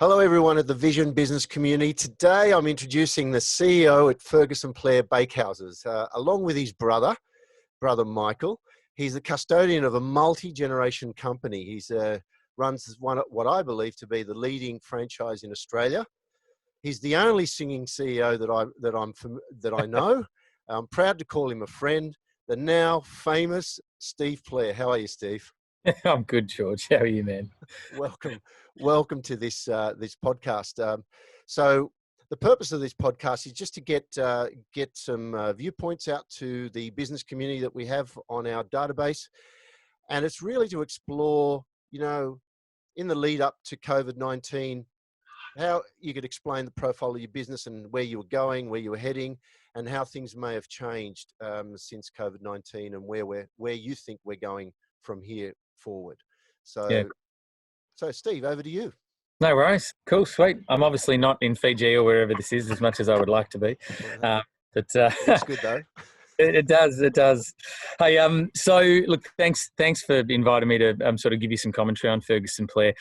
Hello, everyone at the Vision Business Community. Today, I'm introducing the CEO at Ferguson Bakehouses, along with his brother Michael. He's the custodian of a multi-generation company. He's runs what I believe to be the leading franchise in Australia. He's the only singing CEO that I know. I'm proud to call him a friend. The now famous Steve Player. How are you, Steve? I'm good, George. How are you, man? Welcome to this podcast. So the purpose of this podcast is just to get some viewpoints out to the business community that we have on our database, and it's really to explore, in the lead up to COVID-19, how you could explain the profile of your business and where you were going, where you were heading, and how things may have changed since COVID-19, and where you think we're going from here forward. So Steve, over to you. No worries. Cool, sweet. I'm obviously not in Fiji or wherever this is, as much as I would like to be. It's good though. It does. Hey, so look, thanks for inviting me to sort of give you some commentary on Ferguson Player.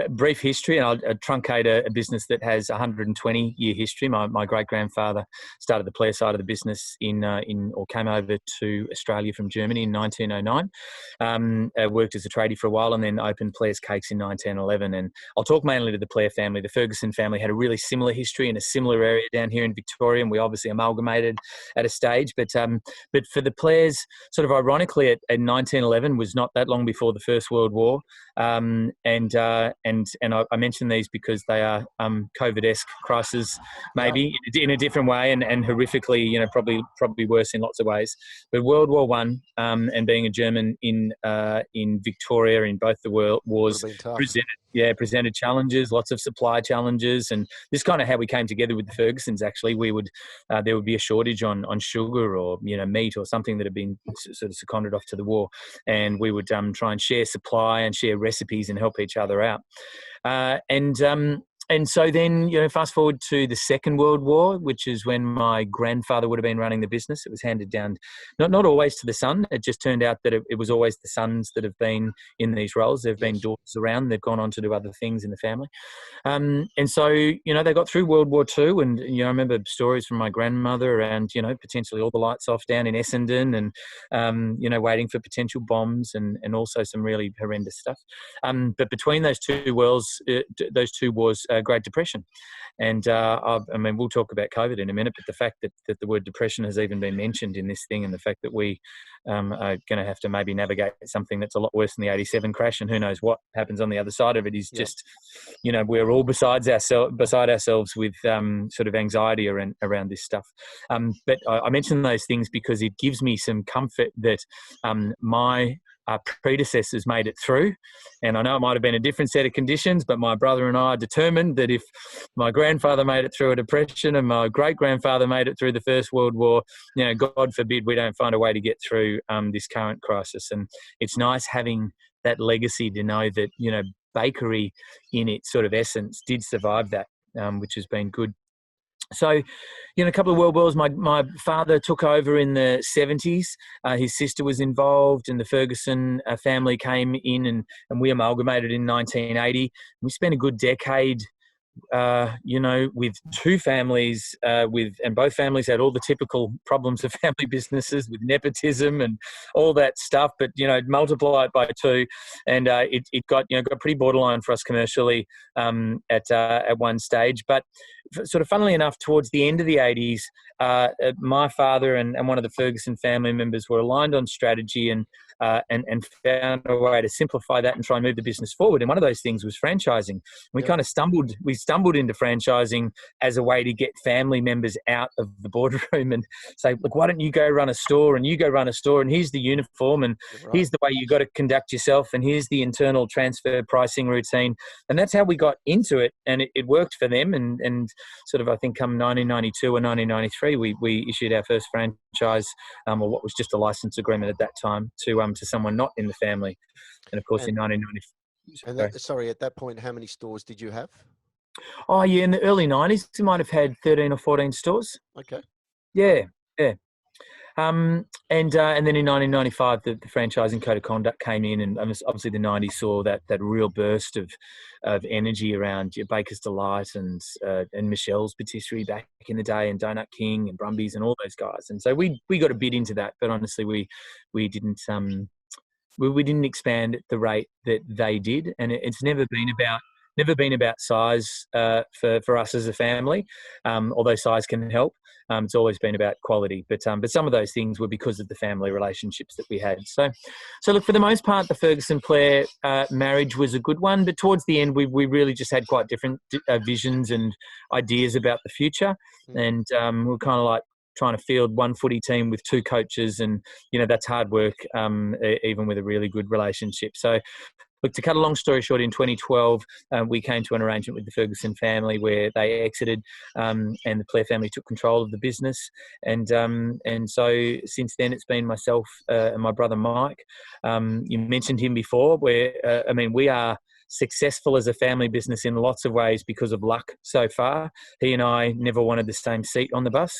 Brief history, and I'll truncate a business that has 120-year history. My great-grandfather started the Player side of the business or came over to Australia from Germany in 1909. Worked as a tradie for a while, and then opened Player's Cakes in 1911. And I'll talk mainly to the Player family. The Ferguson family had a really similar history in a similar area down here in Victoria, and we obviously amalgamated at a stage. But for the Players, sort of ironically, at 1911 was not that long before the First World War, and I mention these because they are COVID-esque crises, maybe in a different way, and horrifically, probably worse in lots of ways. But World War One, and being a German in Victoria in both the world wars presented challenges, lots of supply challenges, and this is kind of how we came together with the Fergusons. Actually, there would be a shortage on sugar or meat or something that had been sort of seconded off to the war, and we would try and share supply and share recipes and help each other out. And so then, fast forward to the Second World War, which is when my grandfather would have been running the business. It was handed down, not always to the son. It just turned out that it was always the sons that have been in these roles. There have been daughters around. They've gone on to do other things in the family. And so, they got through World War II, and, I remember stories from my grandmother around, potentially all the lights off down in Essendon, and, waiting for potential bombs, and also some really horrendous stuff. But between those two wars, Great Depression. And we'll talk about COVID in a minute, but the fact that the word depression has even been mentioned in this thing, and the fact that we are going to have to maybe navigate something that's a lot worse than the 87 crash, and who knows what happens on the other side of it, is just, we're all beside ourselves with sort of anxiety around this stuff. But I mention those things because it gives me some comfort that my predecessors made it through, and I know it might have been a different set of conditions, but my brother and I are determined that if my grandfather made it through a depression and my great-grandfather made it through the First World War, God forbid we don't find a way to get through this current crisis. And it's nice having that legacy to know that bakery in its sort of essence did survive that, which has been good. So, a couple of world wars. My father took over in the 70s. His sister was involved, and the Ferguson family came in, and we amalgamated in 1980. We spent a good decade, with two families, and both families had all the typical problems of family businesses with nepotism and all that stuff. But multiply it by two, and it got pretty borderline for us commercially at one stage. But sort of funnily enough, towards the end of the 80s, my father and one of the Ferguson family members were aligned on strategy and found a way to simplify that and try and move the business forward. And one of those things was franchising. We kind of stumbled into franchising as a way to get family members out of the boardroom and say, look, why don't you go run a store, and you go run a store, and here's the uniform, and here's the way you got to conduct yourself, and here's the internal transfer pricing routine. And that's how we got into it, and it worked for them. And sort of, I think, come 1992 or 1993, we issued our first franchise, or what was just a license agreement at that time, to someone not in the family. And of course, in 1990. Sorry, at that point, how many stores did you have? Oh yeah, in the early 90s, we might have had 13 or 14 stores. Okay. Yeah. And then in 1995, the franchising code of conduct came in, and obviously the 90s saw that real burst of of energy around your Baker's Delight and Michelle's Patisserie back in the day, and Donut King and Brumbies and all those guys. And so we got a bit into that, but honestly, we didn't we didn't expand at the rate that they did, and it's never been about size for us as a family, although size can help. It's always been about quality, but some of those things were because of the family relationships that we had. So look, for the most part, the Ferguson-Claire marriage was a good one, but towards the end, we really just had quite different visions and ideas about the future, and we're kind of like trying to field one footy team with two coaches, and that's hard work, even with a really good relationship. So look, to cut a long story short, in 2012, we came to an arrangement with the Ferguson family where they exited, and the Clare family took control of the business. And so since then, it's been myself and my brother Mike. You mentioned him before. We are successful as a family business in lots of ways because of luck so far. He and I never wanted the same seat on the bus.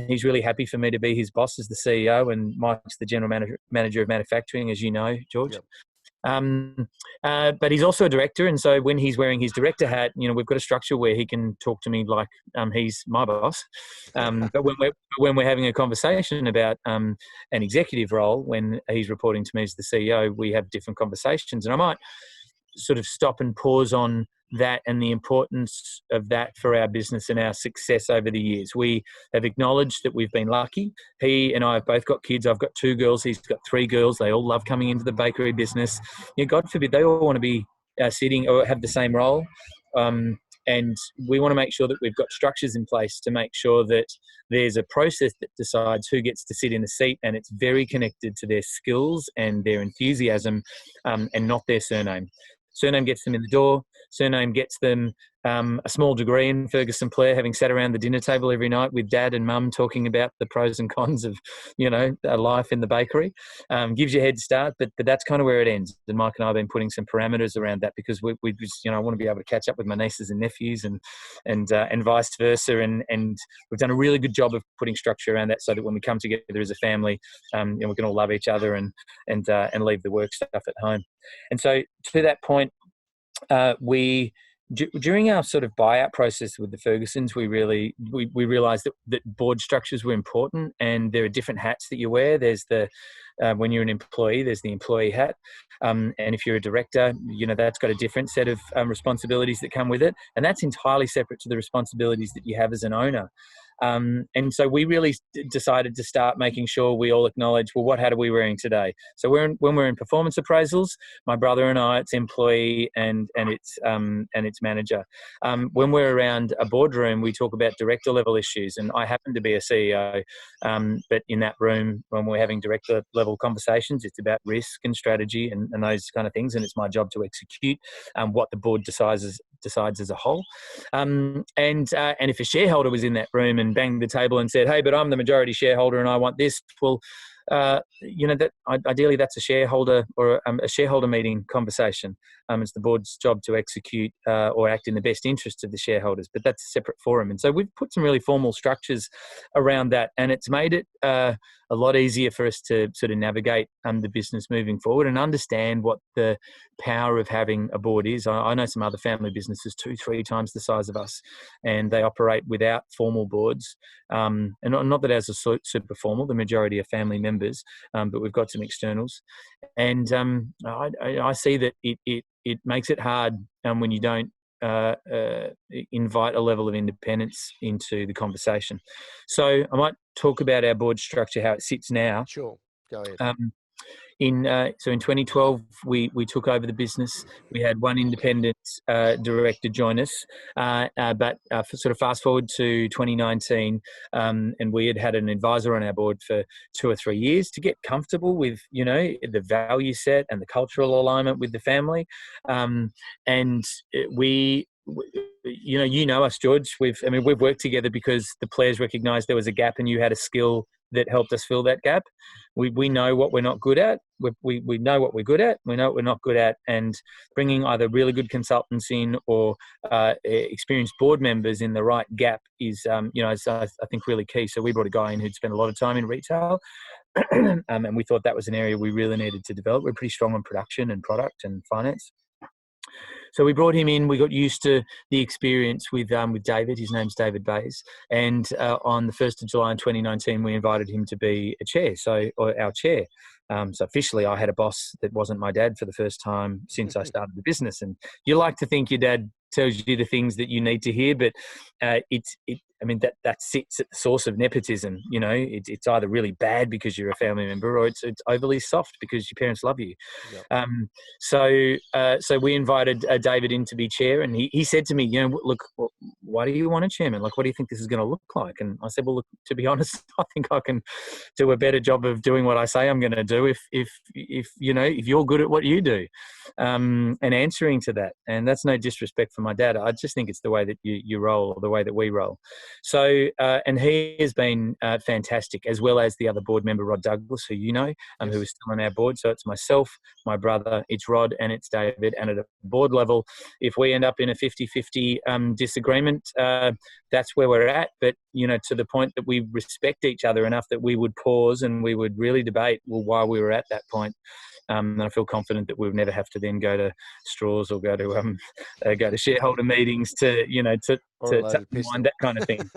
He's really happy for me to be his boss as the CEO, and Mike's the general manager of manufacturing, as you know, George. Yep. But he's also a director, and so when he's wearing his director hat, we've got a structure where he can talk to me like he's my boss. But when we're having a conversation about an executive role, when he's reporting to me as the CEO, we have different conversations, and I might sort of stop and pause on that and the importance of that for our business and our success over the years. We have acknowledged that we've been lucky. He and I have both got kids. I've got 2 girls. He's got 3 girls. They all love coming into the bakery business. God forbid they all want to be sitting or have the same role. And we want to make sure that we've got structures in place to make sure that there's a process that decides who gets to sit in the seat, and it's very connected to their skills and their enthusiasm, and not their surname. Surname gets them in the door. Surname gets them a small degree in Ferguson-Claire, having sat around the dinner table every night with Dad and Mum talking about the pros and cons of, a life in the bakery. Gives you a head start, but that's kind of where it ends. And Mike and I have been putting some parameters around that because we just, I want to be able to catch up with my nieces and nephews and vice versa. And we've done a really good job of putting structure around that so that when we come together as a family, we can all love each other and leave the work stuff at home. And so to that point, during our sort of buyout process with the Fergusons, we realised that board structures were important, and there are different hats that you wear. There's when you're an employee, there's the employee hat, and if you're a director, that's got a different set of responsibilities that come with it, and that's entirely separate to the responsibilities that you have as an owner. And so we really decided to start making sure we all acknowledge, well, what hat are we wearing today? So when we're in performance appraisals, my brother and I, it's employee and it's manager. When we're around a boardroom, we talk about director level issues, and I happen to be a CEO, but in that room, when we're having director level conversations, it's about risk and strategy and those kind of things, and it's my job to execute what the board decides as a whole. And if a shareholder was in that room and banged the table and said, hey, but I'm the majority shareholder and I want this, well, that ideally that's a shareholder or a shareholder meeting conversation. It's the board's job to execute or act in the best interest of the shareholders, but that's a separate forum. And so we've put some really formal structures around that, and it's made it a lot easier for us to sort of navigate the business moving forward and understand what the power of having a board is. I know some other family businesses 2-3 times the size of us, and they operate without formal boards. And not that as a super formal, the majority are family members, but we've got some externals. And I see that it makes it hard when you don't invite a level of independence into the conversation. So I might talk about our board structure, how it sits now. Sure, go ahead. In 2012, we took over the business. We had one independent director join us, but sort of fast forward to 2019, and we had an advisor on our board for 2 or 3 years to get comfortable with, the value set and the cultural alignment with the family. And we us, George. We've worked together because the players recognised there was a gap, and you had a skill that helped us fill that gap. We know what we're not good at. We know what we're good at. We know what we're not good at, and bringing either really good consultants in or experienced board members in the right gap is, I think really key. So we brought a guy in who'd spent a lot of time in retail, and we thought that was an area we really needed to develop. We're pretty strong on production and product and finance. So we brought him in. We got used to the experience with David. His name's David Bays. And on the 1st of July in 2019, we invited him to be a chair, or our chair. So officially, I had a boss that wasn't my dad for the first time since I started the business. And you like to think your dad tells you the things that you need to hear, but that sits at the source of nepotism. You know, it's either really bad because you're a family member, or it's overly soft because your parents love you. Yep. So we invited David in to be chair, and he said to me, you know, look, why do you want a chairman? Like, what do you think this is going to look like? And I said, well, look, to be honest, I think I can do a better job of doing what I say I'm going to do if you're good at what you do, and answering to that. And that's no disrespect for my dad. I just think it's the way that you roll, or the way that we roll. So, and he has been fantastic, as well as the other board member, Rod Douglas, who you know, Yes. who is still on our board. So it's myself, my brother, it's Rod, and it's David. And at a board level, if we end up in a 50-50 disagreement, that's where we're at. But, you know, to the point that we respect each other enough that we would pause and we would really debate, well, why we were at that point. And I feel confident that we'll never have to then go to straws or go to shareholder meetings to unwind that kind of thing.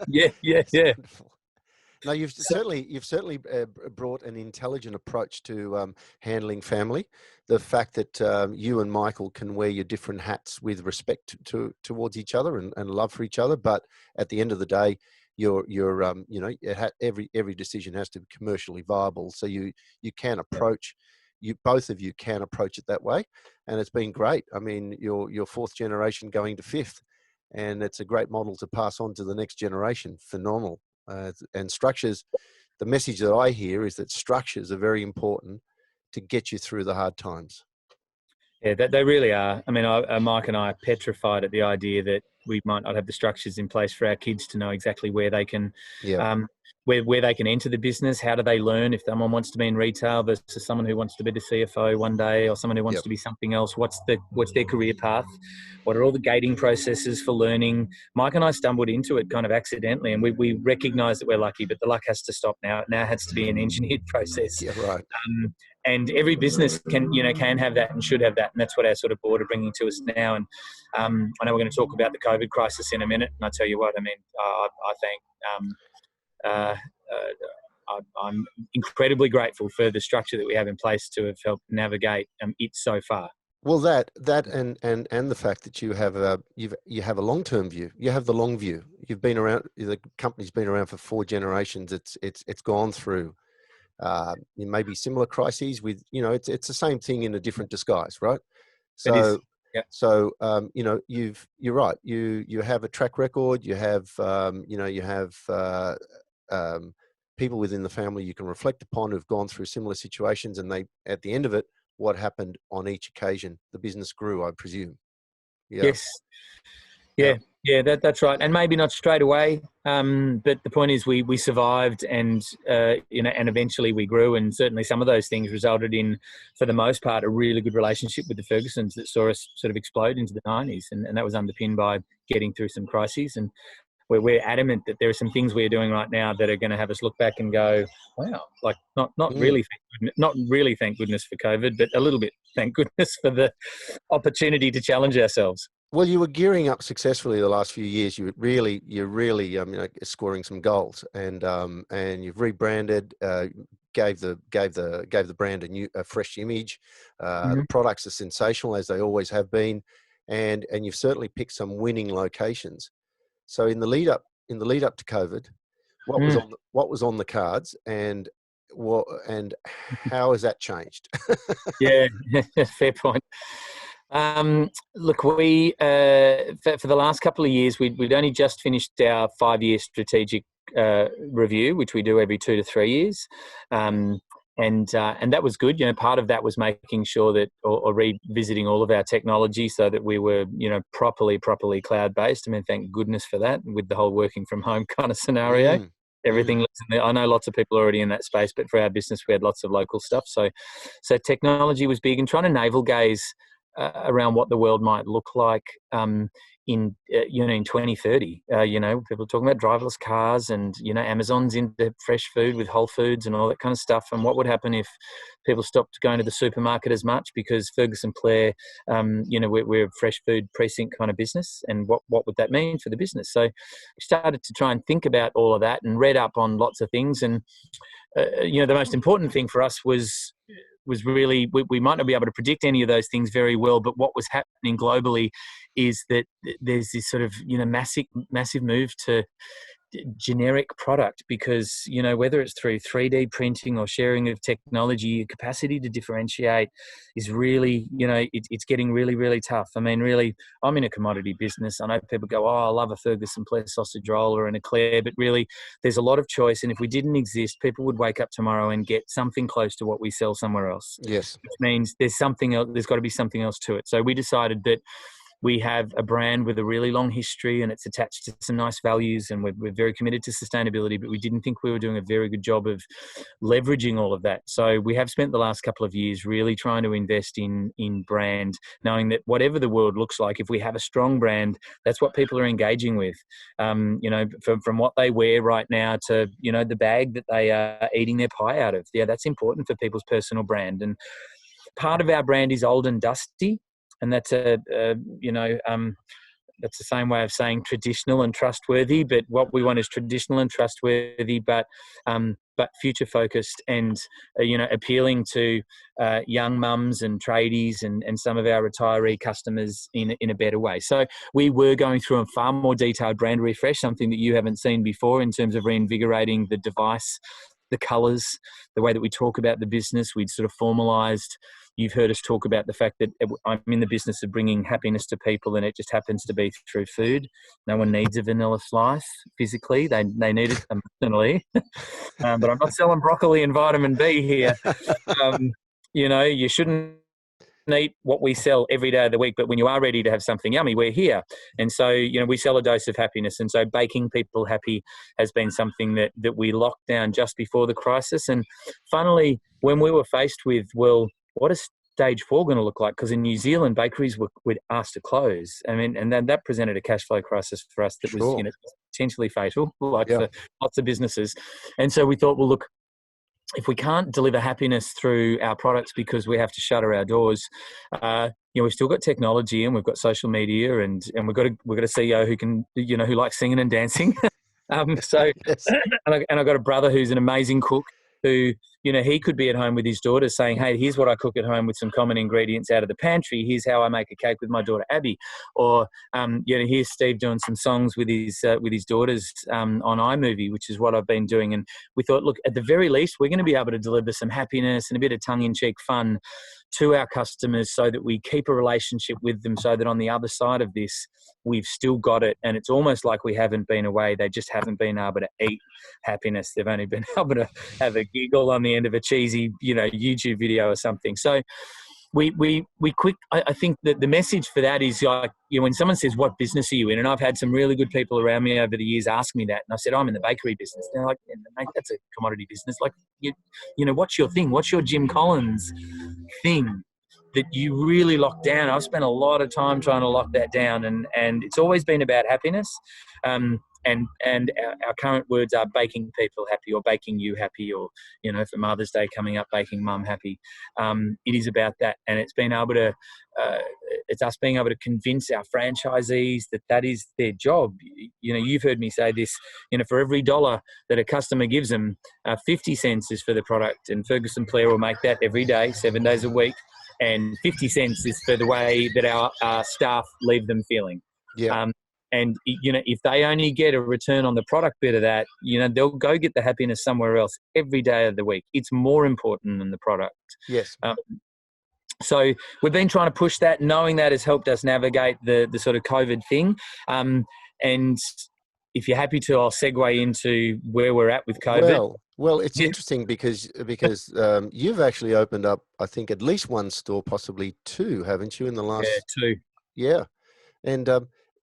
Yeah. Wonderful. No, you've So- certainly brought an intelligent approach to handling family. The fact that you and Michael can wear your different hats with respect towards each other and love for each other, but at the end of the day, every decision has to be commercially viable. So you can approach, both of you can approach it that way, and it's been great. I mean, your fourth generation going to fifth, and it's a great model to pass on to the next generation. Phenomenal. And structures, the message that I hear is that structures are very important to get you through the hard times. Yeah, they really are. I mean, Mike and I are petrified at the idea that we might not have the structures in place for our kids to know exactly where they can, where they can enter the business. How do they learn if someone wants to be in retail versus someone who wants to be the CFO one day, or someone who wants to be something else? What's their career path? What are all the gating processes for learning? Mike and I stumbled into it kind of accidentally, and we recognise that we're lucky, but the luck has to stop now. It now has to be an engineered process. Yeah, right. And every business can have that and should have that, and that's what our sort of board are bringing to us now. And I know we're going to talk about the COVID crisis in a minute, and I tell you what, I mean, I think I'm incredibly grateful for the structure that we have in place to have helped navigate it so far. Well, that and the fact that you have a long-term view. You have the long view. You've been around. The company's been around for 4 generations. It's gone through. Maybe similar crises with, it's the same thing in a different disguise, right? So, you're right. You have a track record. You have, people within the family you can reflect upon who've gone through similar situations, and at the end of it, what happened on each occasion? The business grew, I presume. Yeah. Yes. Yeah, that's right. And maybe not straight away, but the point is we survived, and and eventually we grew, and certainly some of those things resulted in, for the most part, a really good relationship with the Fergusons that saw us sort of explode into the 90s, and that was underpinned by getting through some crises. And we're adamant that there are some things we're doing right now that are going to have us look back and go, wow, like not really thank goodness for COVID, but a little bit thank goodness for the opportunity to challenge ourselves. Well, you were gearing up successfully the last few years. You're really scoring some goals, and you've rebranded, gave the brand a fresh image. The products are sensational, as they always have been, and you've certainly picked some winning locations. So in the lead up to COVID, what was on the cards, and how has that changed? Yeah, fair point. Look, we for the last couple of years, we'd only just finished our 5-year strategic review, which we do every 2 to 3 years, and that was good. Part of that was making sure that, or revisiting all of our technology so that we were, properly cloud based. I mean, thank goodness for that, with the whole working from home kind of scenario. Everything. I know lots of people are already in that space, but for our business, we had lots of local stuff. So technology was big, and trying to navel gaze around what the world might look like in 2030. People are talking about driverless cars and Amazon's into fresh food with Whole Foods and all that kind of stuff. And what would happen if people stopped going to the supermarket as much because Ferguson Clare, we're a fresh food precinct kind of business, and what would that mean for the business? So we started to try and think about all of that and read up on lots of things. And the most important thing for us was really, we might not be able to predict any of those things very well, but what was happening globally is that there's this sort of massive move to generic product, because whether it's through 3D printing or sharing of technology, your capacity to differentiate is really, it's getting really, really tough. I mean, really, I'm in a commodity business. I know people go, oh, I love a Ferguson Clare sausage roll or an eclair, but really there's a lot of choice, and if we didn't exist, people would wake up tomorrow and get something close to what we sell somewhere else. Yes. Which means there's something else, there's got to be something else to it. So we decided that we have a brand with a really long history, and it's attached to some nice values, and we're very committed to sustainability, but we didn't think we were doing a very good job of leveraging all of that. So we have spent the last couple of years really trying to invest in brand, knowing that whatever the world looks like, if we have a strong brand, that's what people are engaging with. From what they wear right now to, the bag that they are eating their pie out of. Yeah, that's important for people's personal brand. And part of our brand is old and dusty. And that's that's the same way of saying traditional and trustworthy. But what we want is traditional and trustworthy, but future focused, and appealing to young mums and tradies and some of our retiree customers in a better way. So we were going through a far more detailed brand refresh, something that you haven't seen before, in terms of reinvigorating the device, the colours, the way that we talk about the business. We'd sort of formalised. You've heard us talk about the fact that I'm in the business of bringing happiness to people, and it just happens to be through food. No one needs a vanilla slice physically. They need it emotionally. But I'm not selling broccoli and vitamin B here. You shouldn't eat what we sell every day of the week, but when you are ready to have something yummy, we're here. And so, we sell a dose of happiness. And so baking people happy has been something that we locked down just before the crisis. And funnily, when we were faced with, well, what is stage 4 going to look like? Because in New Zealand, bakeries were asked to close. I mean, and then that presented a cash flow crisis for us that was potentially fatal, for lots of businesses. And so we thought, well, look, if we can't deliver happiness through our products because we have to shutter our doors, we've still got technology, and we've got social media, and we've got a CEO who can, who likes singing and dancing. Yes. And I've got a brother who's an amazing cook, who, he could be at home with his daughter saying, hey, here's what I cook at home with some common ingredients out of the pantry. Here's how I make a cake with my daughter, Abby. Or, here's Steve doing some songs with his daughters on iMovie, which is what I've been doing. And we thought, look, at the very least, we're going to be able to deliver some happiness and a bit of tongue-in-cheek fun to our customers, so that we keep a relationship with them, so that on the other side of this, we've still got it. And it's almost like we haven't been away. They just haven't been able to eat happiness. They've only been able to have a giggle on the end of a cheesy, YouTube video or something. So I think that the message for that is, like, when someone says, what business are you in? And I've had some really good people around me over the years ask me that. And I said, I'm in the bakery business. They're like, yeah, mate, that's a commodity business. Like, what's your thing? What's your Jim Collins thing that you really lock down? I've spent a lot of time trying to lock that down, and it's always been about happiness. And our current words are baking people happy, or baking you happy, or, for Mother's Day coming up, baking mum happy. It is about that. And it's us being able to convince our franchisees that is their job. You've heard me say this, for every $1 that a customer gives them, 50 cents is for the product. And Ferguson Clare will make that every day, 7 days a week. And 50 cents is for the way that our staff leave them feeling. Yeah. And, if they only get a return on the product bit of that, they'll go get the happiness somewhere else every day of the week. It's more important than the product. Yes. So we've been trying to push that, knowing that has helped us navigate the sort of COVID thing. And if you're happy to, I'll segue into where we're at with COVID. Well, it's interesting because you've actually opened up, I think, at least one store, possibly two, haven't you, in the last? Yeah, two. Yeah. And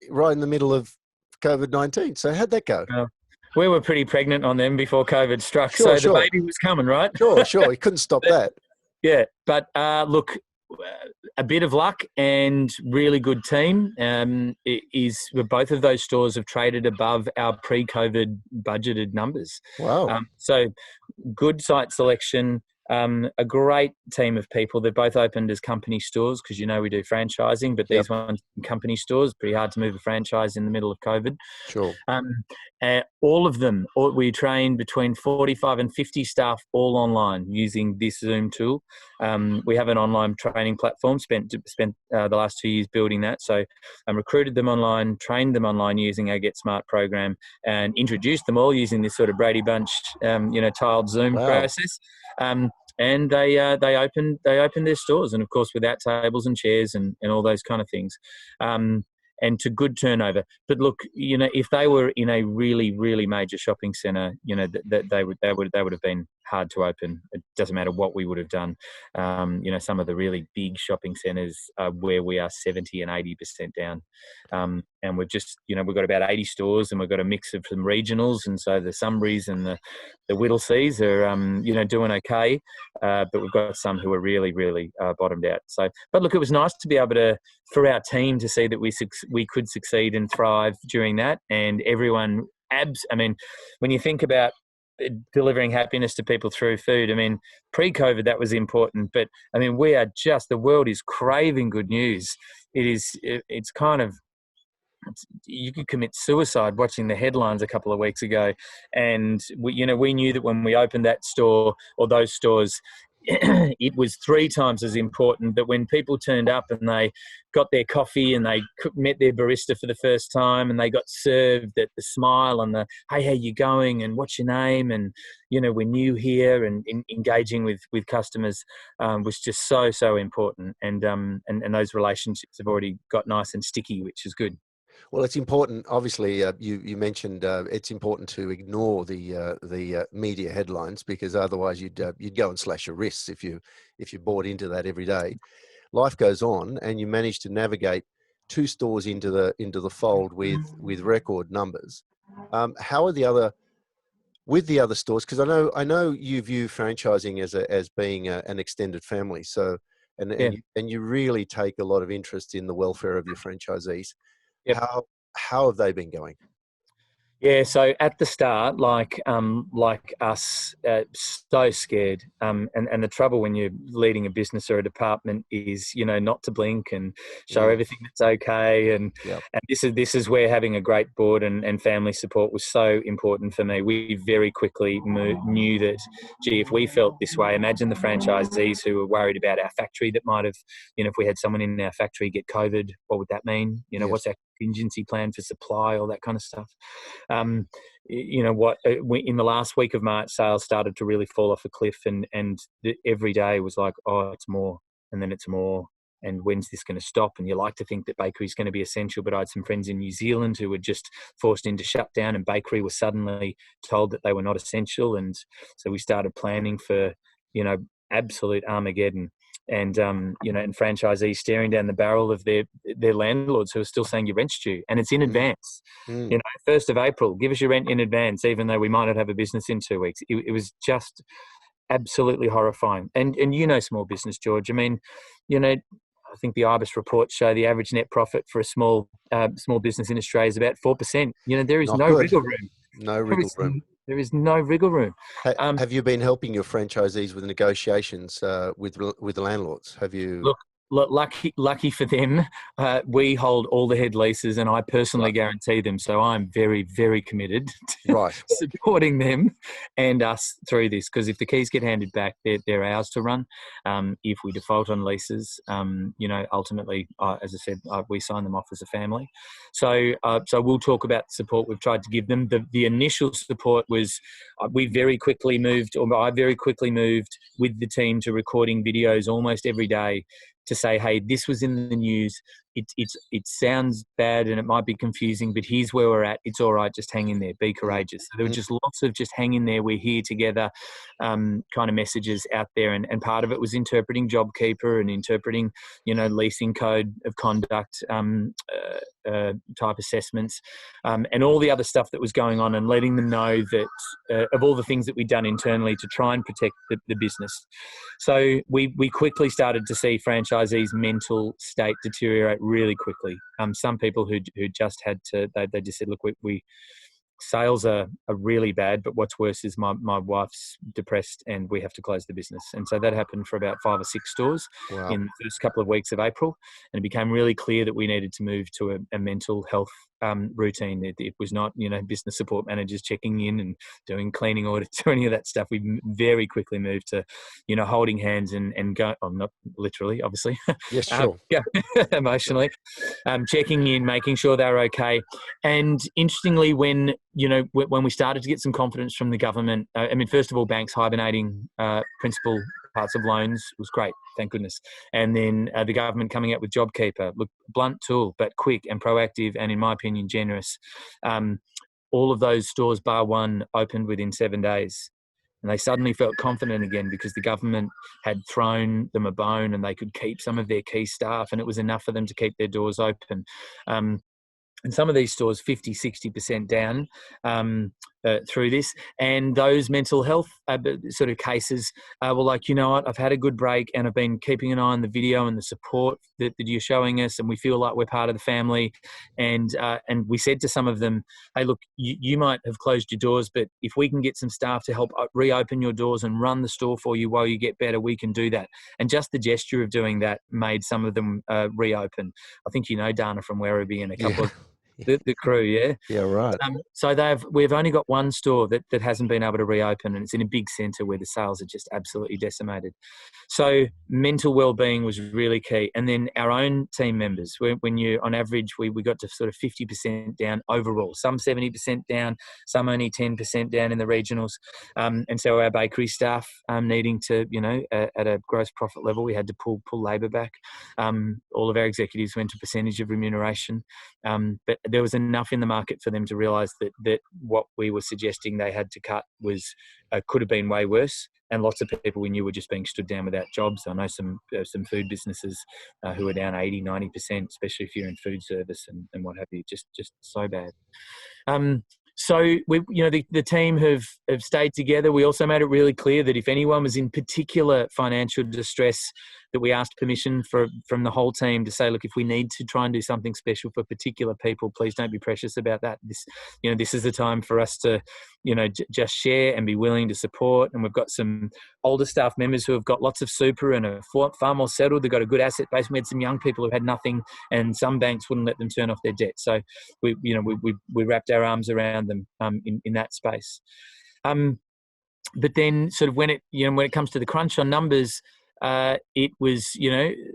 right in the middle of COVID-19. So how'd that go? We were pretty pregnant on them before COVID struck. Sure. The baby was coming, right? Sure. You couldn't stop that. Yeah. But look, a bit of luck and really good team. Both of those stores have traded above our pre-COVID budgeted numbers. Wow. So good site selection, a great team of people. They've both opened as company stores because, we do franchising, but these ones company stores, pretty hard to move a franchise in the middle of COVID. Sure. All of them, we trained between 45 and 50 staff all online using this Zoom tool. We have an online training platform, spent the last 2 years building that. So recruited them online, trained them online using our Get Smart program, and introduced them all using this sort of Brady Bunch, tiled Zoom process. And they opened their stores, and of course without tables and chairs and all those kind of things. And to good turnover. But look, if they were in a really, really major shopping centre, that they would have been hard to open. It doesn't matter what we would have done. Some of the really big shopping centres are where we are 70 and 80% down. And we've just, we've got about 80 stores, and we've got a mix of some regionals. And so the Sunburys and the Whittleseas are, doing okay. But we've got some who are really, really bottomed out. So, but look, it was nice to be able to, for our team to see that we could succeed and thrive during that. And everyone, when you think about delivering happiness to people through food, pre-COVID, that was important. But the world is craving good news. It's kind of, you could commit suicide watching the headlines a couple of weeks ago. And we knew that when we opened that store or those stores, it was 3 times as important that when people turned up and they got their coffee and they met their barista for the first time and they got served the smile and the, hey, how you going? And what's your name? And, we're new here, and engaging with customers was just so important. And those relationships have already got nice and sticky, which is good. Well, it's important. Obviously, you mentioned it's important to ignore the media headlines, because otherwise you'd go and slash your wrists if you bought into that every day. Life goes on, and you manage to navigate 2 stores into the fold with record numbers. How are the other stores? Because I know you view franchising as being an extended family. So and you really take a lot of interest in the welfare of your franchisees. Yep. How have they been going? Yeah, so at the start, like us, so scared. And the trouble when you're leading a business or a department is, not to blink and show everything that's okay. And this is where having a great board and family support was so important for me. We very quickly knew that, if we felt this way, imagine the franchisees who were worried about our factory that might have, if we had someone in our factory get COVID, what would that mean? What's our contingency plan for supply, all that kind of stuff. In the last week of March, sales started to really fall off a cliff, and every day was like, oh, it's more, and then it's more, and when's this going to stop? And you like to think that bakery is going to be essential, but I had some friends in New Zealand who were just forced into shutdown, and bakery was suddenly told that they were not essential. And so we started planning for, absolute Armageddon. And and franchisees staring down the barrel of their landlords who are still saying your rent's due, and it's in advance. 1st of April, give us your rent in advance, even though we might not have a business in 2 weeks. It was just absolutely horrifying. And small business, George. I think the IBIS reports show the average net profit for a small business in Australia is about 4%. There is no wriggle room. No wriggle room. There is no wriggle room. Have you been helping your franchisees with negotiations with the landlords? Have you? Look, lucky for them, we hold all the head leases, and I personally guarantee them. So I'm very, very committed to supporting them and us through this. Because if the keys get handed back, they're ours to run. If we default on leases, ultimately, as I said, we sign them off as a family. So we'll talk about the support we've tried to give them. The initial support was I very quickly moved with the team to recording videos almost every day to say, hey, this was in the news. it sounds bad and it might be confusing, but here's where we're at. It's all right. Just hang in there. Be courageous. So there were just lots of just hang in there. We're here together kind of messages out there. And part of it was interpreting JobKeeper and interpreting, leasing code of conduct type assessments and all the other stuff that was going on, and letting them know that of all the things that we'd done internally to try and protect the business. So we quickly started to see franchisees' mental state deteriorate really quickly. Some people who just had to, they just said, look, we sales are really bad, but what's worse is my wife's depressed and we have to close the business. And so that happened for about 5 or 6 stores in the first couple of weeks of April. And it became really clear that we needed to move to a mental health routine. It was not, business support managers checking in and doing cleaning audits or any of that stuff. We very quickly moved to, holding hands and go, not literally, obviously. Yes, sure. Emotionally, checking in, making sure they're okay. And interestingly, when we started to get some confidence from the government, first of all, banks hibernating principal parts of loans was great, thank goodness. And then the government coming out with JobKeeper, look, blunt tool, but quick and proactive, and in my opinion, generous. All of those stores, bar one, opened within 7 days. And they suddenly felt confident again because the government had thrown them a bone and they could keep some of their key staff, and it was enough for them to keep their doors open. And some of these stores, 50, 60% down through this. And those mental health sort of cases were like, you know what, I've had a good break and I've been keeping an eye on the video and the support that you're showing us, and we feel like we're part of the family. And we said to some of them, hey, look, you might have closed your doors, but if we can get some staff to help reopen your doors and run the store for you while you get better, we can do that. And just the gesture of doing that made some of them reopen. I think Dana from Werribee and a couple of the crew, yeah? Yeah, right. So we've only got one store that hasn't been able to reopen, and it's in a big centre where the sales are just absolutely decimated. So mental well-being was really key. And then our own team members, when you, on average, we got to sort of 50% down overall, some 70% down, some only 10% down in the regionals. And so our bakery staff needing to, at a gross profit level, we had to pull labour back. All of our executives went to percentage of remuneration. But there was enough in the market for them to realise that what we were suggesting they had to cut was could have been way worse. And lots of people we knew were just being stood down without jobs. I know some food businesses who are down 80, 90%, especially if you're in food service and what have you, just so bad. So we, the team have stayed together. We also made it really clear that if anyone was in particular financial distress, that we asked permission from the whole team to say, look, if we need to try and do something special for particular people, please don't be precious about that. This is the time for us to, just share and be willing to support. And we've got some older staff members who have got lots of super and are far more settled. They've got a good asset base. We had some young people who had nothing, and some banks wouldn't let them turn off their debt. So we wrapped our arms around them in that space. But then sort of when it comes to the crunch on numbers, it was,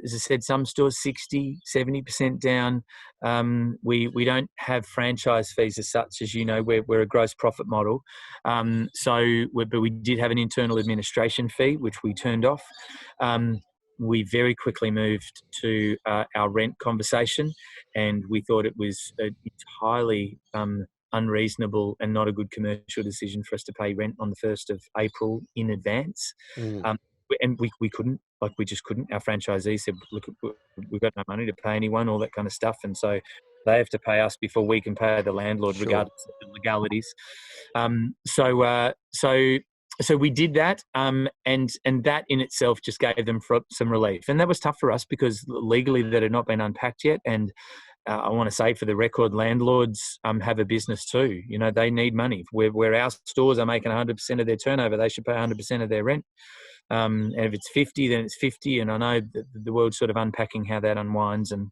as I said, some stores 60, 70% down. We don't have franchise fees as such, as we're a gross profit model. But we did have an internal administration fee, which we turned off. We very quickly moved to our rent conversation, and we thought it was entirely unreasonable and not a good commercial decision for us to pay rent on the 1st of April in advance. And we couldn't, we just couldn't. Our franchisees said, look, we've got no money to pay anyone, all that kind of stuff. And so they have to pay us before we can pay the landlord, Sure. regardless of the legalities. So we did that, and that in itself just gave them some relief. And that was tough for us because legally that had not been unpacked yet. And I want to say, for the record, landlords have a business too. They need money. Where our stores are making 100% of their turnover, they should pay 100% of their rent. And if it's 50, then it's 50. And I know that the world's sort of unpacking how that unwinds, and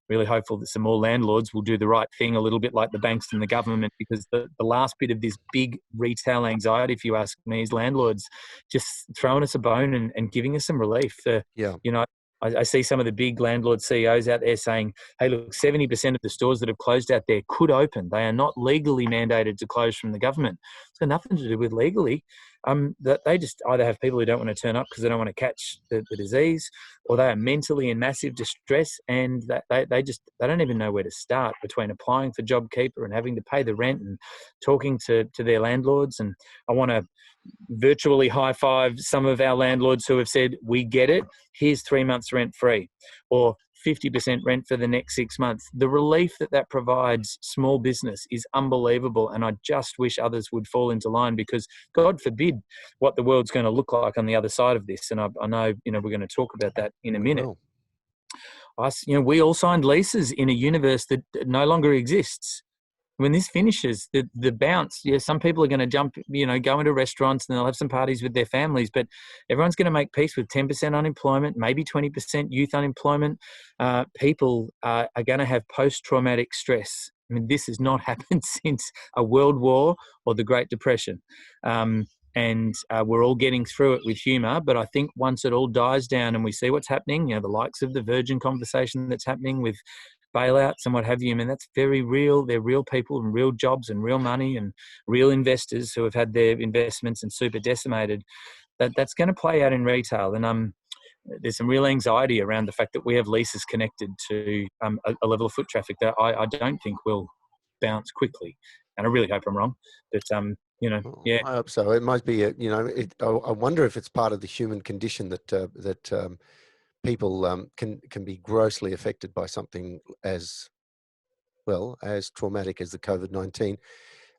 really hopeful that some more landlords will do the right thing, a little bit like the banks and the government, because the last bit of this big retail anxiety, if you ask me, is landlords just throwing us a bone and giving us some relief. I see some of the big landlord CEOs out there saying, hey, look, 70% of the stores that have closed out there could open. They are not legally mandated to close from the government. It's got nothing to do with legally. that they just either have people who don't want to turn up because they don't want to catch the disease, or they are mentally in massive distress, and that they don't even know where to start between applying for JobKeeper and having to pay the rent and talking to their landlords. And I want to virtually high five some of our landlords who have said, we get it, here's 3 months rent free, or 50% rent for the next 6 months. The relief that provides small business is unbelievable, and I just wish others would fall into line, because God forbid what the world's going to look like on the other side of this. And I know, we're going to talk about that in a minute. We all signed leases in a universe that no longer exists. When this finishes, the bounce, some people are going to jump, go into restaurants and they'll have some parties with their families, but everyone's going to make peace with 10% unemployment, maybe 20% youth unemployment. People are going to have post-traumatic stress. I mean, this has not happened since a world war or the Great Depression. And we're all getting through it with humour. But I think once it all dies down and we see what's happening, the likes of the Virgin conversation that's happening with bailouts and what have you, I mean, that's very real. They're real people and real jobs and real money and real investors who have had their investments and super decimated. That's going to play out in retail. And there's some real anxiety around the fact that we have leases connected to a level of foot traffic that I don't think will bounce quickly. And I really hope I'm wrong. But, yeah. I hope so. It might be, I wonder if it's part of the human condition that people can be grossly affected by something as traumatic as the COVID-19.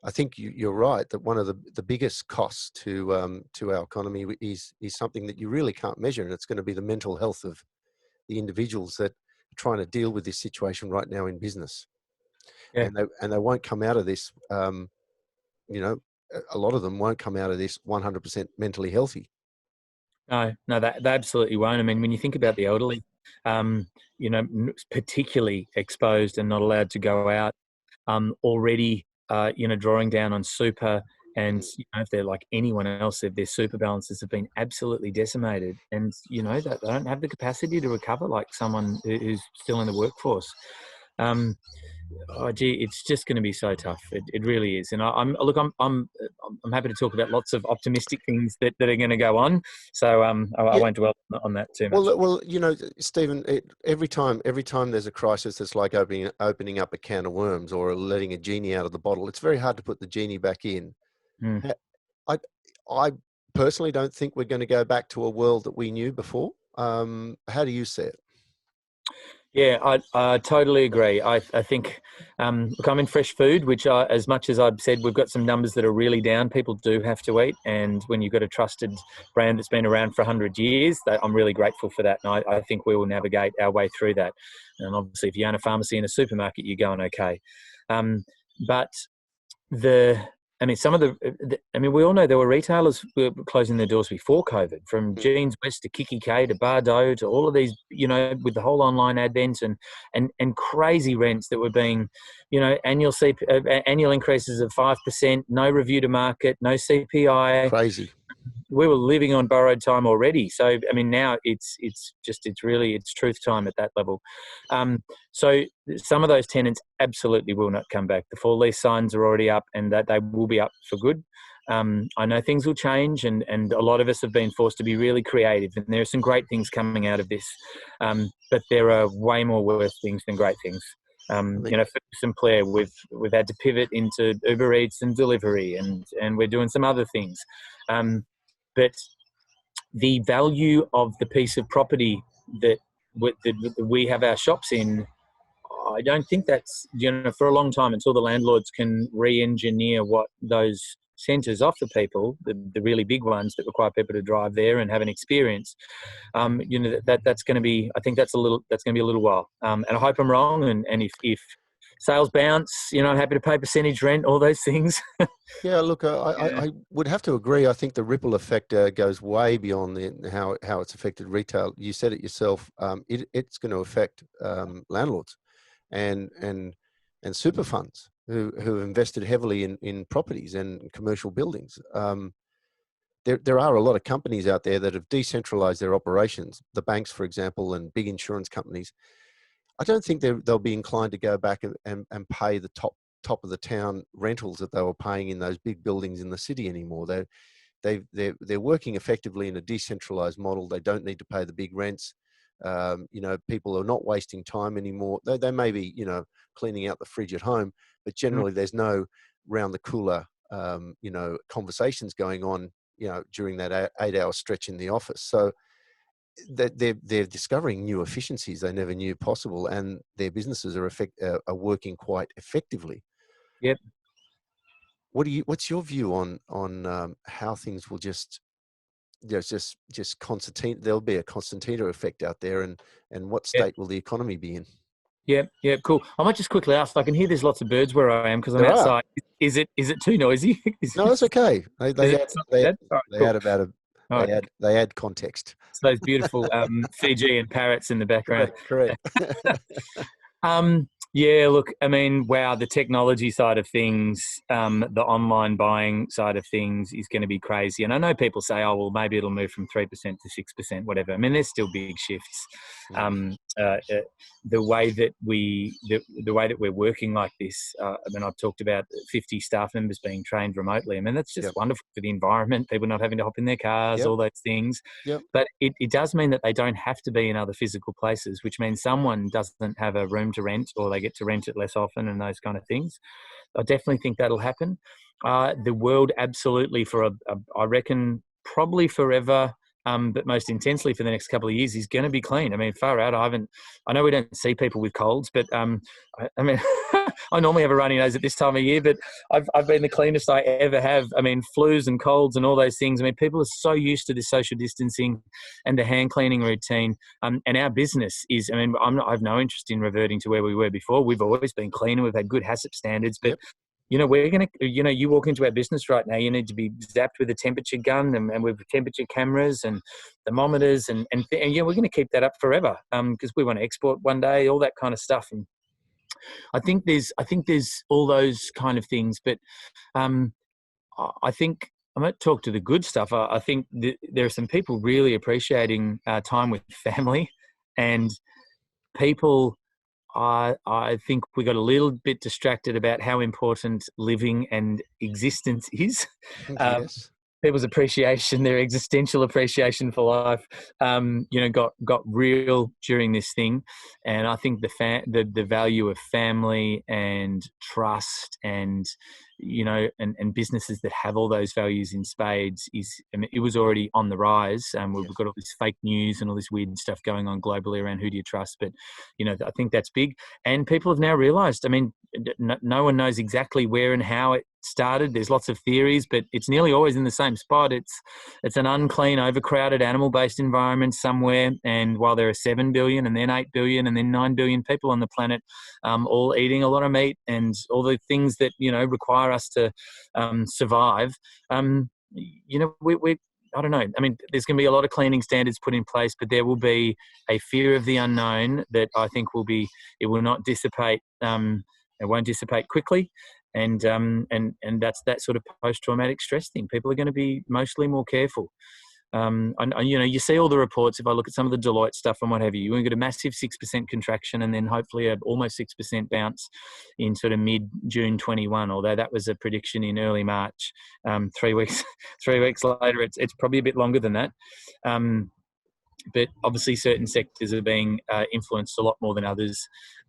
I think you're right that one of the biggest costs to our economy is something that you really can't measure, and it's going to be the mental health of the individuals that are trying to deal with this situation right now in business. Yeah. And they won't come out of this. A lot of them won't come out of this 100% mentally healthy. No, they absolutely won't. I mean, when you think about the elderly, particularly exposed and not allowed to go out, already, drawing down on super, and if they're like anyone else, their super balances have been absolutely decimated, and they don't have the capacity to recover like someone who's still in the workforce. It's just going to be so tough. It really is. And I'm happy to talk about lots of optimistic things that are going to go on. So I won't dwell on that too much. Well, Stephen, every time there's a crisis that's like opening up a can of worms or letting a genie out of the bottle, it's very hard to put the genie back in. Mm. I personally don't think we're going to go back to a world that we knew before. How do you see it? Yeah, I totally agree. I think, look, I'm in fresh food, which as much as I've said, we've got some numbers that are really down. People do have to eat. And when you've got a trusted brand that's been around for 100 years, I'm really grateful for that. And I think we will navigate our way through that. And obviously, if you own a pharmacy and a supermarket, you're going okay. But we all know there were retailers who were closing their doors before COVID, from Jeans West to Kiki K to Bardo to all of these, with the whole online advent and crazy rents that were being, annual increases of 5%, no review to market, no CPI. Crazy. We were living on borrowed time already. So, I mean, now it's truth time at that level. So some of those tenants absolutely will not come back. The full lease signs are already up, and that they will be up for good. I know things will change, and a lot of us have been forced to be really creative, and there are some great things coming out of this. But there are way more worse things than great things. Ferguson Player, we've had to pivot into Uber Eats and delivery, and we're doing some other things. But the value of the piece of property that we have our shops in, I don't think that's, for a long time, until the landlords can re-engineer what those centres offer people, the really big ones that require people to drive there and have an experience. That's going to be, I think that's going to be a little while. And I hope I'm wrong. And if sales bounce, I'm happy to pay percentage rent, all those things. Yeah, look, I would have to agree. I think the ripple effect goes way beyond how it's affected retail. You said it yourself. It's going to affect landlords and super funds who have invested heavily in properties and commercial buildings. There are a lot of companies out there that have decentralized their operations. The banks, for example, and big insurance companies. I don't think they'll be inclined to go back and pay the top of the town rentals that they were paying in those big buildings in the city anymore. they're working effectively in a decentralized model. They don't need to pay the big rents. People are not wasting time anymore. They may be, cleaning out the fridge at home, but generally there's no round the cooler, conversations going on, during that 8-hour stretch in the office. So they're discovering new efficiencies they never knew possible, and their businesses are working quite effectively. Yep. What's your view on how things will just concertina? There'll be a concertina effect out there, and what state will the economy be in? Yeah, cool. I might just quickly ask. I can hear there's lots of birds where I am because I'm There are. outside. Is it too noisy? No, it's okay. They All right. add context. It's those beautiful Fijian parrots in the background. Correct. Yeah, look, I mean, wow, the technology side of things, the online buying side of things is going to be crazy. And I know people say, oh, well, maybe it'll move from 3% to 6%, whatever. I mean, there's still big shifts. The way that we're working like this, I mean, I've talked about 50 staff members being trained remotely. I mean, that's just wonderful for the environment, people not having to hop in their cars, all those things. But it does mean that they don't have to be in other physical places, which means someone doesn't have a room to rent, or they get to rent it less often, and those kind of things. I definitely think that'll happen. The world absolutely I reckon probably forever, but most intensely for the next couple of years, is going to be clean. I mean, far out. I know we don't see people with colds, but I mean, I normally have a runny nose at this time of year, but I've been the cleanest I ever have. I mean, flus and colds and all those things. I mean, people are so used to this social distancing and the hand cleaning routine. And our business is, I mean, I have no interest in reverting to where we were before. We've always been cleaner. We've had good HACCP standards, but we're going to, you walk into our business right now, you need to be zapped with a temperature gun and with temperature cameras and thermometers and we're going to keep that up forever because we want to export one day, all that kind of stuff. And I think there's all those kind of things, but I think I might talk to the good stuff. I think there are some people really appreciating time with family, and people, I think we got a little bit distracted about how important living and existence is. Yes. People's appreciation, their existential appreciation for life, got real during this thing. And I think the value of family and trust and businesses that have all those values in spades it was already on the rise. We've got all this fake news and all this weird stuff going on globally around who do you trust, but I think that's big. And people have now realized, I mean, no one knows exactly where and how it started. There's lots of theories, but it's nearly always in the same spot. It's an unclean, overcrowded, animal-based environment somewhere. And while there are 7 billion and then 8 billion and then 9 billion people on the planet, all eating a lot of meat and all the things that require us to survive, we I don't know. I mean, there's going to be a lot of cleaning standards put in place, but there will be a fear of the unknown that I think it will not dissipate. It won't dissipate quickly. And that's that sort of post-traumatic stress thing. People are going to be mostly more careful. You see all the reports. If I look at some of the Deloitte stuff and what have you, we get a massive 6% contraction and then hopefully a almost 6% bounce in sort of mid-June 21. Although that was a prediction in early March. 3 weeks later, it's probably a bit longer than that. But obviously, certain sectors are being influenced a lot more than others.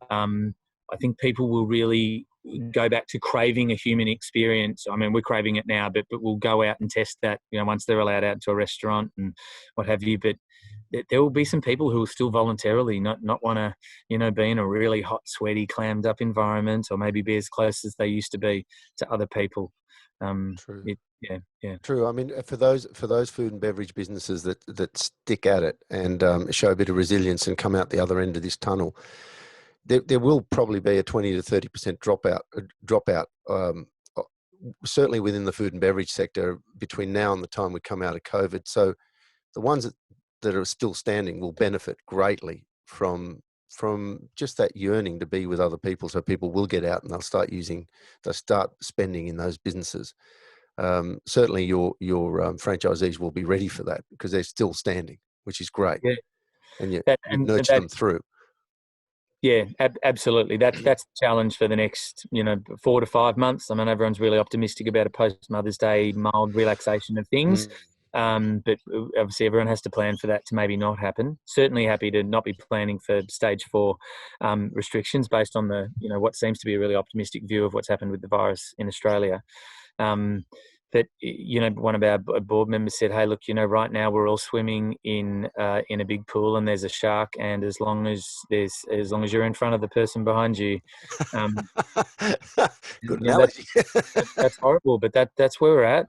I think people will really go back to craving a human experience. I mean, we're craving it now, but we'll go out and test that, once they're allowed out to a restaurant and what have you. But there will be some people who will still voluntarily not want to, be in a really hot, sweaty, clammed up environment, or maybe be as close as they used to be to other people. True. Yeah. True. I mean, for those food and beverage businesses that stick at it and show a bit of resilience and come out the other end of this tunnel, there will probably be a 20 to 30% dropout, certainly within the food and beverage sector between now and the time we come out of COVID. So the ones that are still standing will benefit greatly from just that yearning to be with other people. So people will get out and they'll start spending in those businesses. Certainly your franchisees will be ready for that because they're still standing, which is great. Yeah. And you nurture them through. Yeah, absolutely. That's the challenge for the next, 4 to 5 months. I mean, everyone's really optimistic about a post Mother's Day mild relaxation of things, Mm. but obviously everyone has to plan for that to maybe not happen. Certainly happy to not be planning for stage 4 restrictions based on the, what seems to be a really optimistic view of what's happened with the virus in Australia. But one of our board members said, "Hey, look, right now we're all swimming in a big pool, and there's a shark, and as long as you're in front of the person behind you, um, Good that's analogy. that's horrible." But that's where we're at.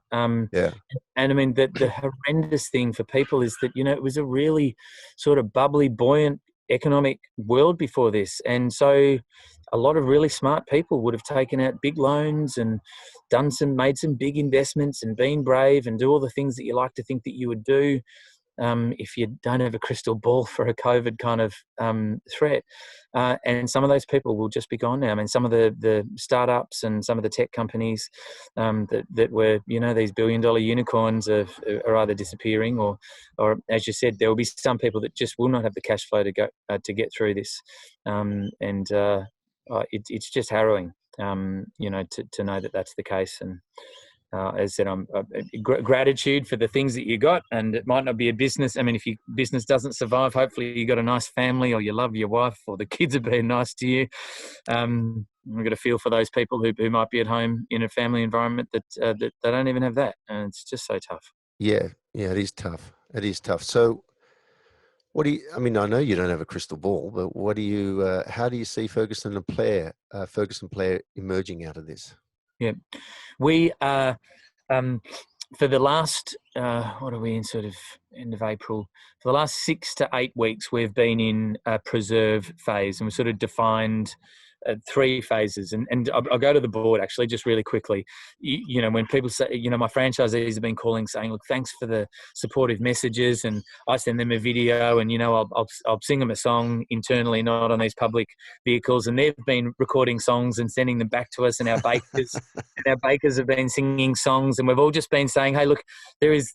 Yeah. And I mean, the horrendous thing for people is that it was a really sort of bubbly, buoyant economic world before this, and so a lot of really smart people would have taken out big loans and made some big investments and been brave and do all the things that you like to think that you would do if you don't have a crystal ball for a COVID kind of threat. And some of those people will just be gone now. I mean, some of the startups and some of the tech companies that were, these billion-dollar unicorns are either disappearing or, as you said, there will be some people that just will not have the cash flow to go to get through this. It's just harrowing, to know that that's the case. And as I said, I'm gratitude for the things that you got, and it might not be a business. I mean, if your business doesn't survive, hopefully you got a nice family, or you love your wife, or the kids are being nice to you. We've got to feel for those people who might be at home in a family environment that they don't even have that, and it's just so tough. Yeah. Yeah. It is tough. It is tough. So, I mean, I know you don't have a crystal ball, but how do you see Ferguson player emerging out of this? Yeah, we are. For the last, what are we in, sort of end of April? For the last 6 to 8 weeks, we've been in a preserve phase, and we've sort of defined 3 phases. And I'll go to the board actually just really quickly. When people say, my franchisees have been calling saying, "Look, thanks for the supportive messages," and I send them a video, and I'll sing them a song internally, not on these public vehicles, and they've been recording songs and sending them back to us, and our bakers have been singing songs, and we've all just been saying, "Hey, look, there's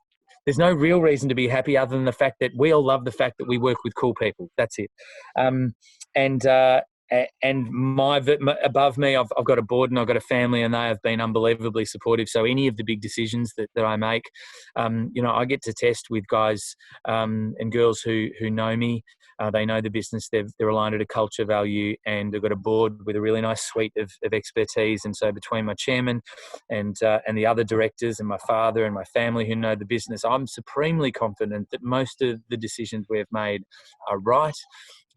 no real reason to be happy other than the fact that we all love the fact that we work with cool people. That's it." And above me, I've got a board and I've got a family, and they have been unbelievably supportive. So any of the big decisions that I make, I get to test with guys and girls who know me. They know the business. They're aligned at a culture value, and they've got a board with a really nice suite of expertise. And so between my chairman and the other directors and my father and my family who know the business, I'm supremely confident that most of the decisions we've made are right.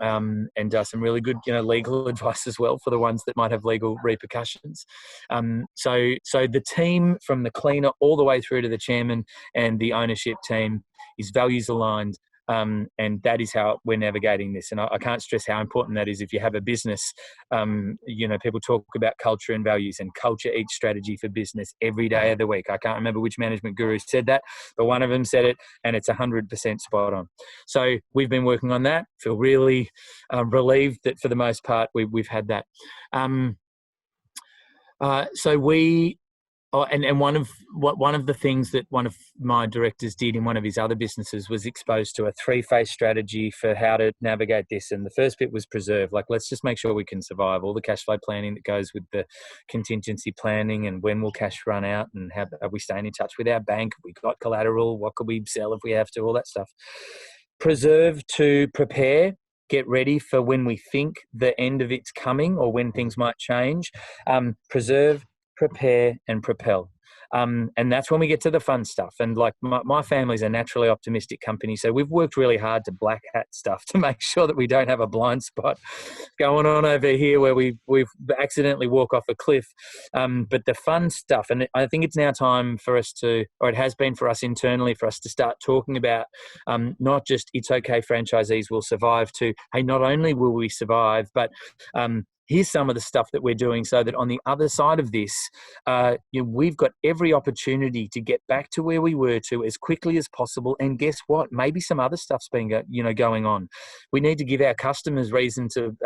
And some really good, legal advice as well for the ones that might have legal repercussions. So the team, from the cleaner all the way through to the chairman and the ownership team, is values aligned. And that is how we're navigating this. And I can't stress how important that is. If you have a business, people talk about culture and values, and culture eats strategy for business every day of the week. I can't remember which management guru said that, but one of them said it, and it's 100% spot on. So we've been working on that. Feel really relieved that for the most part we've had that. And one of the things that one of my directors did in one of his other businesses was exposed to a 3-phase strategy for how to navigate this. And the first bit was preserve. Like, let's just make sure we can survive. All the cash flow planning that goes with the contingency planning, and when will cash run out, and how are we staying in touch with our bank? Have we got collateral? What could we sell if we have to? All that stuff. Preserve to prepare. Get ready for when we think the end of it's coming, or when things might change. Preserve, prepare, and propel. And that's when we get to the fun stuff. And like my family's a naturally optimistic company, so we've worked really hard to black hat stuff to make sure that we don't have a blind spot going on over here where we've accidentally walk off a cliff. But the fun stuff, and I think it's now time for us to, or it has been for us internally, for us to start talking about not just it's okay, franchisees will survive, to, hey, not only will we survive, but here's some of the stuff that we're doing so that on the other side of this, we've got every opportunity to get back to where we were to as quickly as possible. And guess what? Maybe some other stuff's been going on. We need to give our customers reason to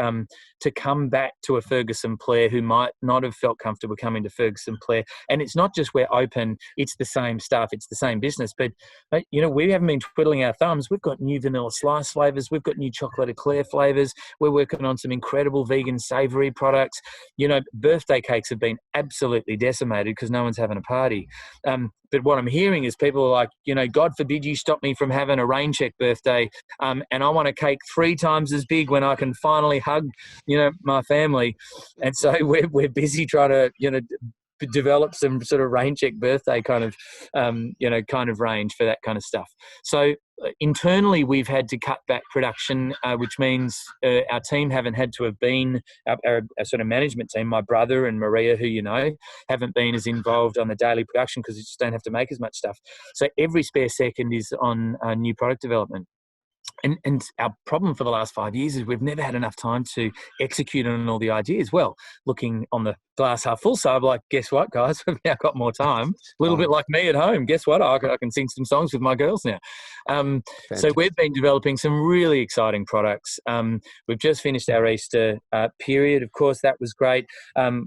come back to a Ferguson player who might not have felt comfortable coming to Ferguson player. And it's not just we're open, it's the same stuff, it's the same business. But, we haven't been twiddling our thumbs. We've got new vanilla slice flavors. We've got new chocolate eclair flavors. We're working on some incredible vegan savory products. Birthday cakes have been absolutely decimated because no one's having a party. But what I'm hearing is people are like, God forbid you stop me from having a rain check birthday. And I want a cake 3 times as big when I can finally hug, my family. And so we're busy trying to, develop some sort of rain check birthday kind of range for that kind of stuff. So internally, we've had to cut back production, which means our team haven't had to have been, our sort of management team, my brother and Maria, who haven't been as involved on the daily production because we just don't have to make as much stuff. So every spare second is on new product development. And our problem for the last 5 years is we've never had enough time to execute on all the ideas. Well, looking on the glass half full side, like, guess what, guys? We've now got more time. A little bit like me at home. Guess what? I can sing some songs with my girls now. So we've been developing some really exciting products. We've just finished our Easter period. Of course, that was great.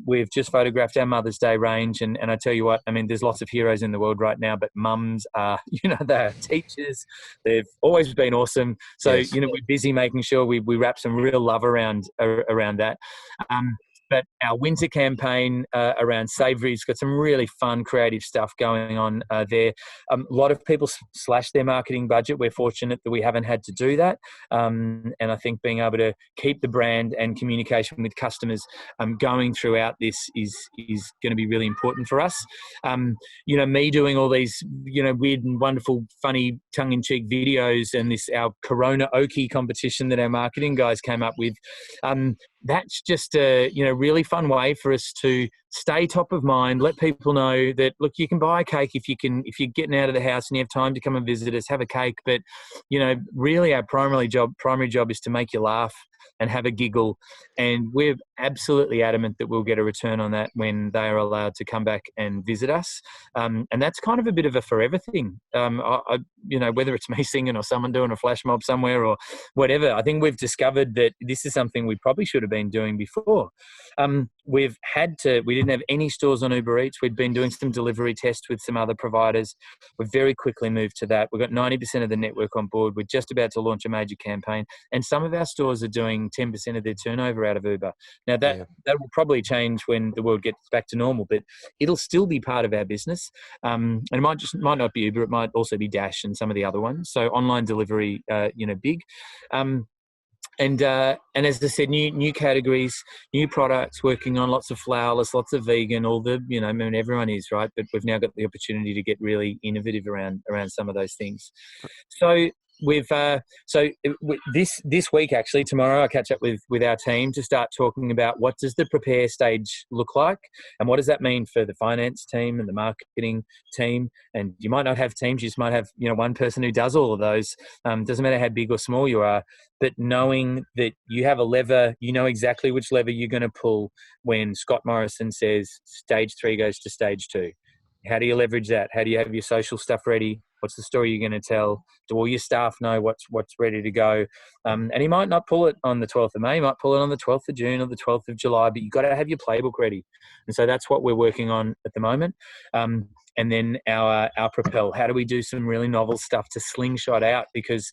We've just photographed our Mother's Day range. And I tell you what, there's lots of heroes in the world right now, but mums are, they're teachers. They've always been awesome. So, Yes. we're busy making sure we wrap some real love around that. But our winter campaign around savoury's got some really fun, creative stuff going on there. A lot of people slash their marketing budget. We're fortunate that we haven't had to do that. And I think being able to keep the brand and communication with customers going throughout this is going to be really important for us. Me doing all these, weird and wonderful, funny, tongue-in-cheek videos and our Corona Oki competition that our marketing guys came up with. That's just a really fun way for us to stay top of mind, let people know that, look, you can buy a cake if you're getting out of the house and you have time to come and visit us, have a cake. But really our primary job is to make you laugh and have a giggle, and we're absolutely adamant that we'll get a return on that when they are allowed to come back and visit us. And that's kind of a bit of a forever thing. Whether it's me singing or someone doing a flash mob somewhere or whatever, I think we've discovered that this is something we probably should have been doing before. We didn't have any stores on Uber Eats. We'd been doing some delivery tests with some other providers. We've very quickly moved to that. We've got 90% of the network on board. We're just about to launch a major campaign, and some of our stores are doing 10% of their turnover out of Uber. Now that will probably change when the world gets back to normal, but it'll still be part of our business. And it might not be Uber. It might also be Dash and some of the other ones. So online delivery, big. And as I said, new categories, new products, working on lots of flourless, lots of vegan, all the, everyone is, right? But we've now got the opportunity to get really innovative around some of those things. So this week, actually, tomorrow, I catch up with our team to start talking about what does the prepare stage look like, and what does that mean for the finance team and the marketing team. And you might not have teams; you just might have one person who does all of those. Doesn't matter how big or small you are, but knowing that you have a lever, you know exactly which lever you're going to pull when Scott Morrison says stage 3 goes to stage 2. How do you leverage that? How do you have your social stuff ready? What's the story you're going to tell? Do all your staff know what's ready to go? And he might not pull it on the 12th of May. He might pull it on the 12th of June or the 12th of July, but you've got to have your playbook ready. And so that's what we're working on at the moment. And then our Propel. How do we do some really novel stuff to slingshot out? Because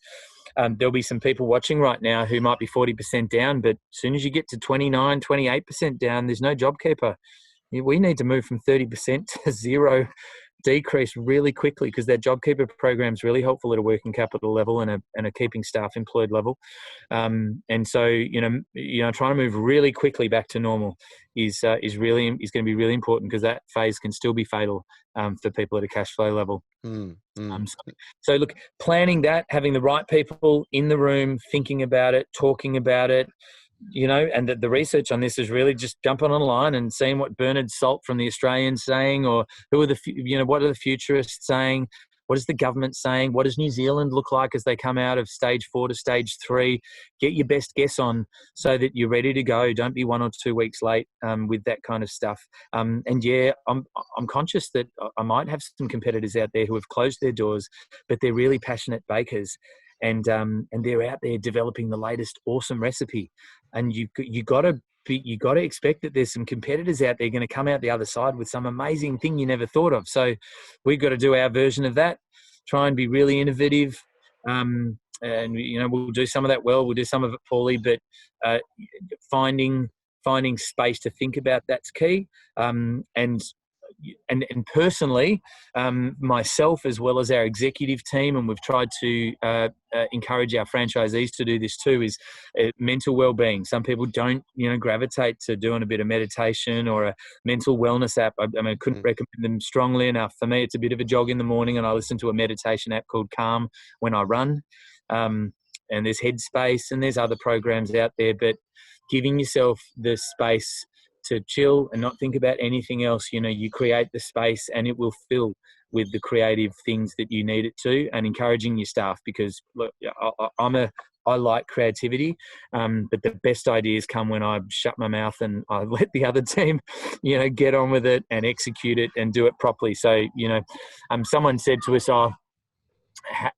there'll be some people watching right now who might be 40% down, but as soon as you get to 29, 28% down, there's no JobKeeper. We need to move from 30% to zero decrease really quickly, because that JobKeeper program is really helpful at a working capital level and a keeping staff employed level. And so, trying to move really quickly back to normal is going to be really important, because that phase can still be fatal for people at a cash flow level. So look, planning that, having the right people in the room, thinking about it, talking about it, and the research on this is really just jumping online and seeing what Bernard Salt from the Australian's saying, or who are what are the futurists saying, What is the government saying? What does New Zealand look like as they come out of stage 4 to stage 3? Get your best guess on so that you're ready to go. Don't be 1 or 2 weeks late with that kind of stuff. And yeah, I'm conscious that I might have some competitors out there who have closed their doors, but they're really passionate bakers. And they're out there developing the latest awesome recipe, and you got to expect that there's some competitors out there going to come out the other side with some amazing thing you never thought of. So we've got to do our version of that, try and be really innovative, and we'll do some of that well, we'll do some of it poorly, but finding space to think about that's key. And personally, myself as well as our executive team, and we've tried to encourage our franchisees to do this too, is mental well-being. Some people don't, gravitate to doing a bit of meditation or a mental wellness app. I couldn't recommend them strongly enough. For me, it's a bit of a jog in the morning, and I listen to a meditation app called Calm when I run. And there's Headspace, and there's other programs out there, but giving yourself the space to chill and not think about anything else. You create the space and it will fill with the creative things that you need it to, and encouraging your staff, because look, I like creativity, but the best ideas come when I shut my mouth and I let the other team, get on with it and execute it and do it properly. So, someone said to us,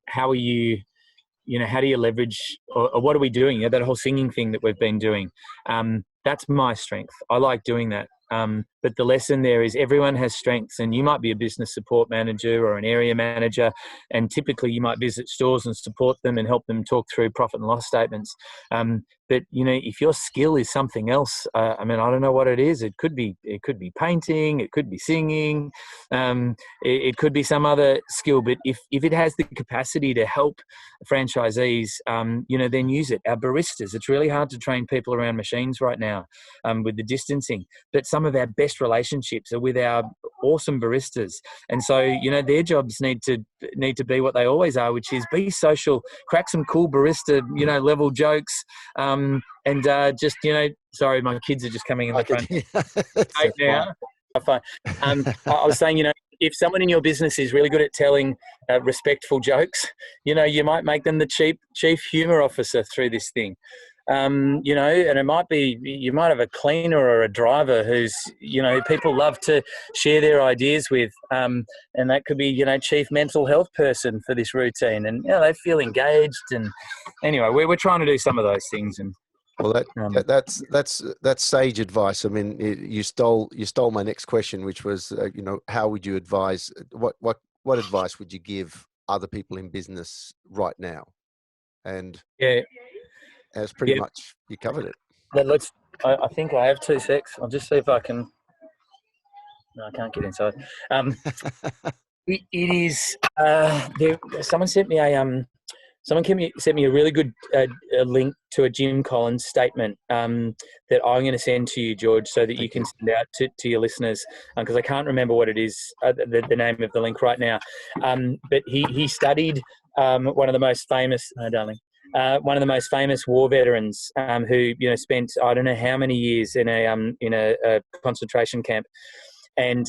how are you, how do you leverage, or what are we doing? That whole singing thing that we've been doing. That's my strength. I like doing that. But the lesson there is everyone has strengths, and you might be a business support manager or an area manager, and typically you might visit stores and support them and help them talk through profit and loss statements. But if your skill is something else, I don't know what it is. It could be painting, it could be singing, it could be some other skill. But if it has the capacity to help franchisees, then use it. Our baristas, it's really hard to train people around machines right now with the distancing. But some of our best relationships are with our awesome baristas, and so their jobs need to be what they always are, which is be social, crack some cool barista level jokes. Just sorry, my kids are just coming in the front right now. Fine. I was saying, if someone in your business is really good at telling respectful jokes, you might make them the chief humor officer through this thing. And it might be, you might have a cleaner or a driver who's, people love to share their ideas with, and that could be, chief mental health person for this routine, and they feel engaged. And anyway, we're trying to do some of those things. And well, that's sage advice. You stole my next question, which was, how would you advise? What advice would you give other people in business right now? And yeah. That's pretty much, you covered it. I think I have 2 secs. I'll just see if I can. No, I can't get inside. It is. Someone sent me a really good a link to a Jim Collins statement that I'm going to send to you, George, so that you can send out to your listeners, because I can't remember what it is, the name of the link right now. But he studied one of the most famous. No, darling. One of the most famous war veterans who spent I don't know how many years in a concentration camp, and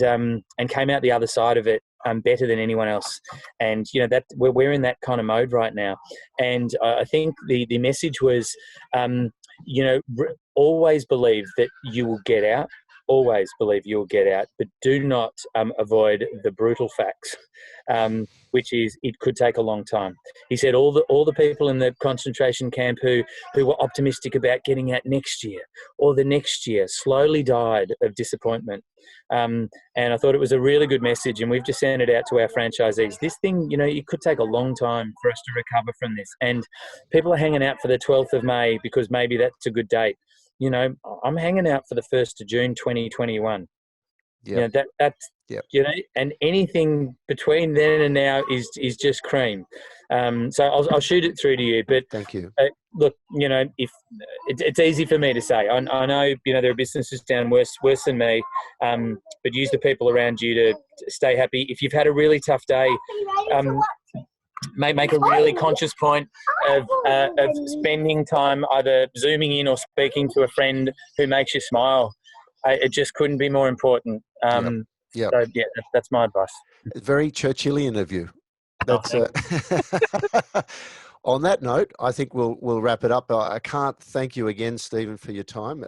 came out the other side of it better than anyone else. And that we're in that kind of mode right now. And I think the message was always believe that you will get out. Always believe you'll get out, but do not avoid the brutal facts, which is it could take a long time. He said all the people in the concentration camp who were optimistic about getting out next year or the next year slowly died of disappointment. And I thought it was a really good message, and we've just sent it out to our franchisees. This thing, it could take a long time for us to recover from this. And people are hanging out for the 12th of May because maybe that's a good date. I'm hanging out for the 1st of June, 2021. Yeah. That's, and anything between then and now is just cream. So I'll shoot it through to you, but thank you. Look, if it's easy for me to say, I know, there are businesses down worse than me, but use the people around you to stay happy. If you've had a really tough day, make a really conscious point of spending time either Zooming in or speaking to a friend who makes you smile. It just couldn't be more important. So, that's my advice. Very Churchillian of you. That's on that note, I think we'll wrap it up. I can't thank you again, Stephen, for your time.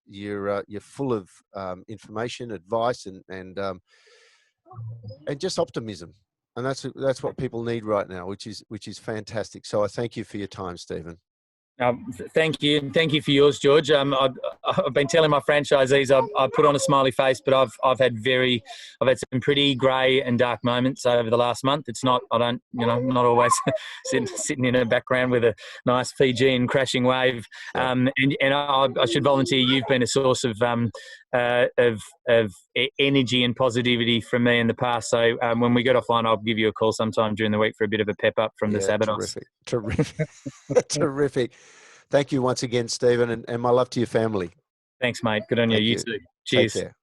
You're full of information, advice, and just optimism, and that's what people need right now, which is fantastic. So I thank you for your time, Stephen. Thank you, and thank you for yours, George. I've been telling my franchisees I put on a smiley face, but I've had some pretty grey and dark moments over the last month. It's not I'm not always sitting in a background with a nice Fijian crashing wave. And I should volunteer. You've been a source of energy and positivity from me in the past. So when we get offline, I'll give you a call sometime during the week for a bit of a pep up from the Sabados. Terrific. Terrific. Thank you once again, Stephen, and my love to your family. Thanks, mate. Good on you. You too. Cheers. Take care.